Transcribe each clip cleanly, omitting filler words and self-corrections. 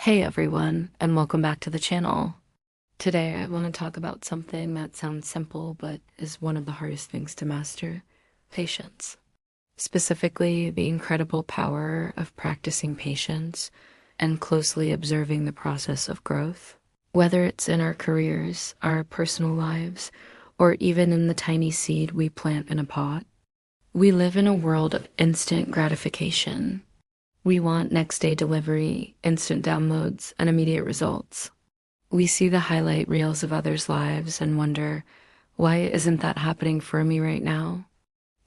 Hey everyone, and welcome back to the channel. Today I want to talk about something that sounds simple but is one of the hardest things to master: patience. Specifically, the incredible power of practicing patience and closely observing the process of growth. Whether it's in our careers, our personal lives, or even in the tiny seed we plant in a pot, we live in a world of instant gratification. We want next day delivery, instant downloads, and immediate results. We see the highlight reels of others' lives and wonder, why isn't that happening for me right now?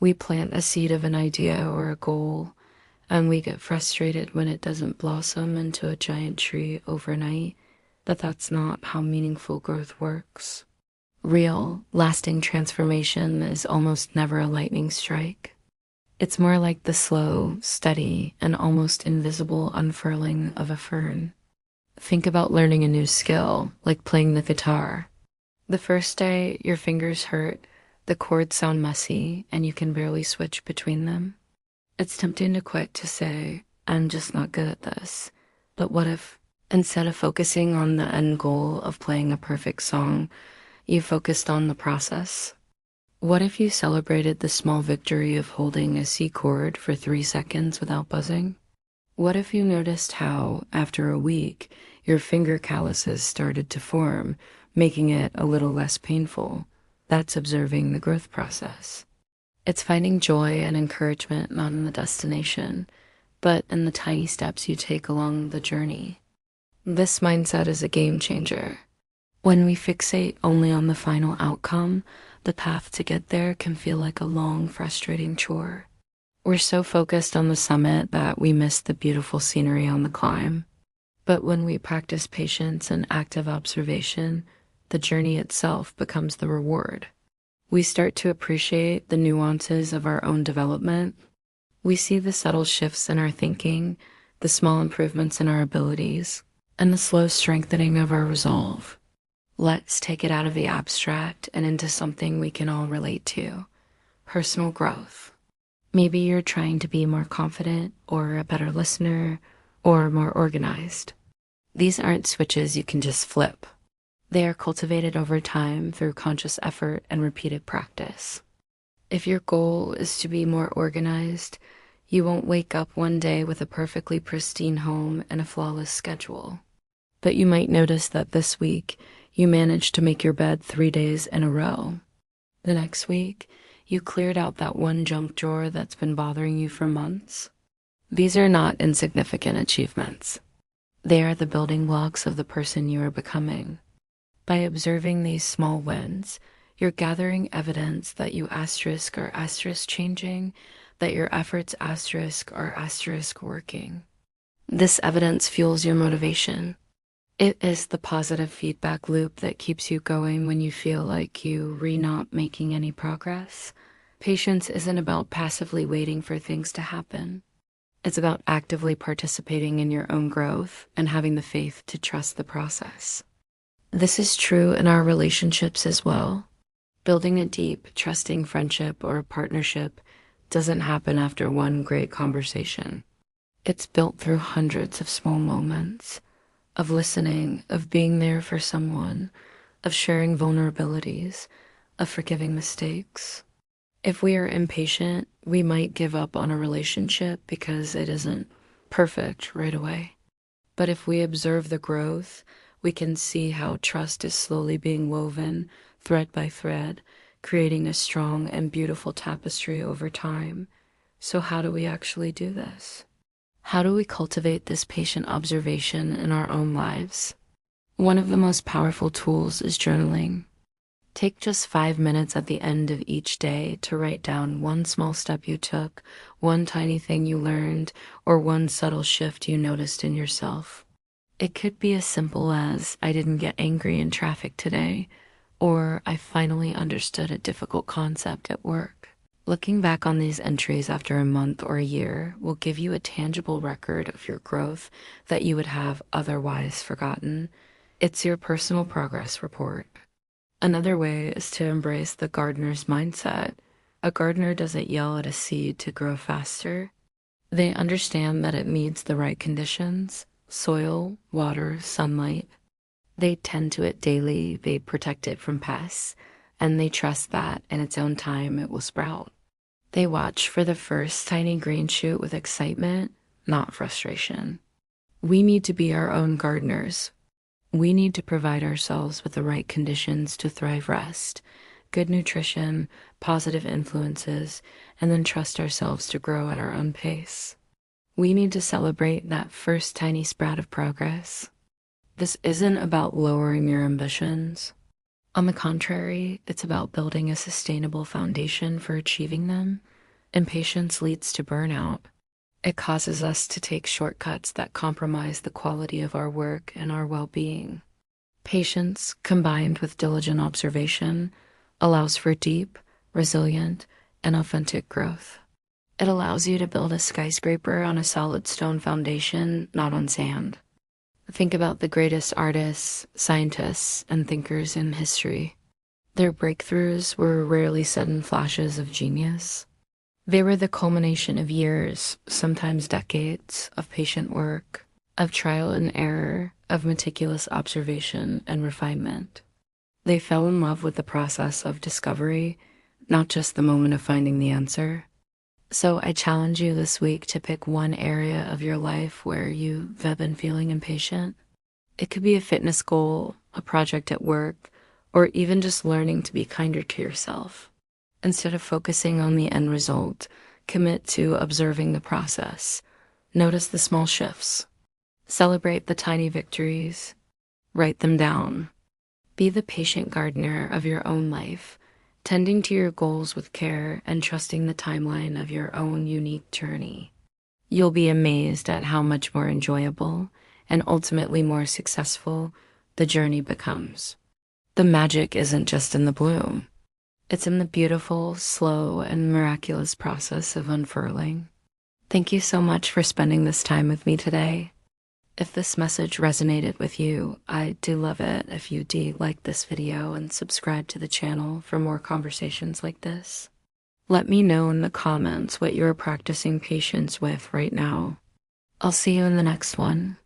We plant a seed of an idea or a goal, and we get frustrated when it doesn't blossom into a giant tree overnight, but that's not how meaningful growth works. Real, lasting transformation is almost never a lightning strike. It's more like the slow, steady, and almost invisible unfurling of a fern. Think about learning a new skill, like playing the guitar. The first day, your fingers hurt, the chords sound messy, and you can barely switch between them. It's tempting to quit, to say, I'm just not good at this. But what if, instead of focusing on the end goal of playing a perfect song, you focused on the process? What if you celebrated the small victory of holding a C chord for 3 seconds without buzzing? What if you noticed how, after a week, your finger calluses started to form, making it a little less painful? That's observing the growth process. It's finding joy and encouragement not in the destination, but in the tiny steps you take along the journey. This mindset is a game changer. When we fixate only on the final outcome, the path to get there can feel like a long, frustrating chore. We're so focused on the summit that we miss the beautiful scenery on the climb. But when we practice patience and active observation, the journey itself becomes the reward. We start to appreciate the nuances of our own development. We see the subtle shifts in our thinking, the small improvements in our abilities, and the slow strengthening of our resolve. Let's take it out of the abstract and into something we can all relate to: personal growth. Maybe you're trying to be more confident, or a better listener, or more organized. These aren't switches you can just flip. They are cultivated over time through conscious effort and repeated practice. If your goal is to be more organized, you won't wake up one day with a perfectly pristine home and a flawless schedule. But you might notice that this week, you managed to make your bed 3 days in a row. The next week, you cleared out that one junk drawer that's been bothering you for months. These are not insignificant achievements. They are the building blocks of the person you are becoming. By observing these small wins, you're gathering evidence that you asterisk are asterisk changing, that your efforts asterisk are asterisk working. This evidence fuels your motivation. It is the positive feedback loop that keeps you going when you feel like you're not making any progress. Patience isn't about passively waiting for things to happen. It's about actively participating in your own growth and having the faith to trust the process. This is true in our relationships as well. Building a deep, trusting friendship or partnership doesn't happen after one great conversation. It's built through hundreds of small moments of listening, of being there for someone, of sharing vulnerabilities, of forgiving mistakes. If we are impatient, we might give up on a relationship because it isn't perfect right away. But if we observe the growth, we can see how trust is slowly being woven, thread by thread, creating a strong and beautiful tapestry over time. So how do we actually do this? How do we cultivate this patient observation in our own lives? One of the most powerful tools is journaling. Take just 5 minutes at the end of each day to write down one small step you took, one tiny thing you learned, or one subtle shift you noticed in yourself. It could be as simple as, I didn't get angry in traffic today, or I finally understood a difficult concept at work. Looking back on these entries after a month or a year will give you a tangible record of your growth that you would have otherwise forgotten. It's your personal progress report. Another way is to embrace the gardener's mindset. A gardener doesn't yell at a seed to grow faster. They understand that it needs the right conditions, soil, water, sunlight. They tend to it daily, they protect it from pests, and they trust that in its own time it will sprout. They watch for the first tiny green shoot with excitement, not frustration. We need to be our own gardeners. We need to provide ourselves with the right conditions to thrive rest, good nutrition, positive influences, and then trust ourselves to grow at our own pace. We need to celebrate that first tiny sprout of progress. This isn't about lowering your ambitions. On the contrary, it's about building a sustainable foundation for achieving them. Impatience leads to burnout. It causes us to take shortcuts that compromise the quality of our work and our well-being. Patience, combined with diligent observation, allows for deep, resilient, and authentic growth. It allows you to build a skyscraper on a solid stone foundation, not on sand. Think about the greatest artists, scientists, and thinkers in history. Their breakthroughs were rarely sudden flashes of genius. They were the culmination of years, sometimes decades, of patient work, of trial and error, of meticulous observation and refinement. They fell in love with the process of discovery, not just the moment of finding the answer. So I challenge you this week to pick one area of your life where you have been feeling impatient. It could be a fitness goal, a project at work, or even just learning to be kinder to yourself. Instead of focusing on the end result, commit to observing the process. Notice the small shifts. Celebrate the tiny victories. Write them down. Be the patient gardener of your own life, tending to your goals with care and trusting the timeline of your own unique journey. You'll be amazed at how much more enjoyable and ultimately more successful the journey becomes. The magic isn't just in the bloom. It's in the beautiful, slow, and miraculous process of unfurling. Thank you so much for spending this time with me today. If this message resonated with you, I do love it if you like this video and subscribe to the channel for more conversations like this. Let me know in the comments what you're practicing patience with right now. I'll see you in the next one.